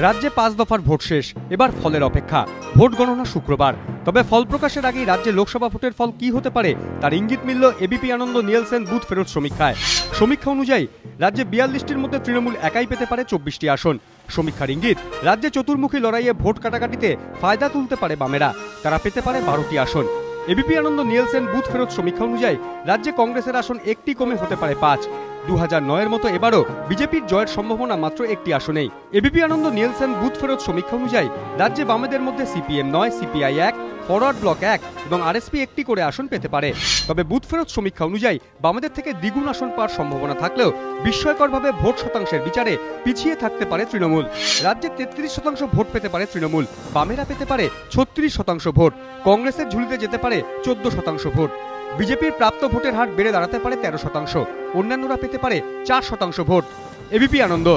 রাজ্যে 5 দফার ভোট শেষ, এবার ফলের অপেক্ষা। ভোট গণনা শুক্রবার। তবে ফল প্রকাশের আগেই রাজ্যে লোকসভা ভোটের ফল কি হতে পারে তার ইঙ্গিত মিলল এবিপি আনন্দ নিয়েলসেন বুথ ফেরত সমীক্ষায়। সমীক্ষা অনুযায়ী রাজ্যে 42টির মধ্যে তৃণমূল একাই পেতে পারে 24টি আসন। সমীক্ষার ইঙ্গিত, রাজ্যে চতুর্মুখী লড়াইয়ে ভোট কাটাকাটিতে ফায়দা তুলতে পারে বামেরা, তারা পেতে পারে 12টি আসন। এবিপি আনন্দ নিয়েলসেন বুথ ফেরত সমীক্ষা অনুযায়ী রাজ্যে কংগ্রেসের আসন একটি কমে হতে পারে 5। 2009-এর মতো এবারও বিজেপির জয়ের সম্ভাবনা মাত্র একটি আসনেই। এবিপি আনন্দ নিয়েলসেন বুথ ফেরত সমীক্ষা অনুযায়ী রাজ্যে বামেদের মধ্যে সিপিএম 9, সিপিআই 1, ফরওয়ার্ড ব্লক 1 এবং আরএসপি একটি করে আসন পেতে পারে। তবে বুথ ফেরত সমীক্ষা অনুযায়ী বামেদের থেকে দ্বিগুণ আসন পাওয়ার সম্ভাবনা থাকলেও বিস্ময়করভাবে ভোট শতাংশের বিচারে পিছিয়ে থাকতে পারে তৃণমূল। রাজ্যে 33% ভোট পেতে পারে তৃণমূল, বামেরা পেতে পারে 36% ভোট, কংগ্রেসের ঝুলিতে যেতে পারে 14% ভোট। বিজেপির প্রাপ্ত ভোটের হার বেড়ে দাঁড়াতে পারে 13%, অন্যান্যরা পেতে পারে 4% ভোট। এবিপি আনন্দ।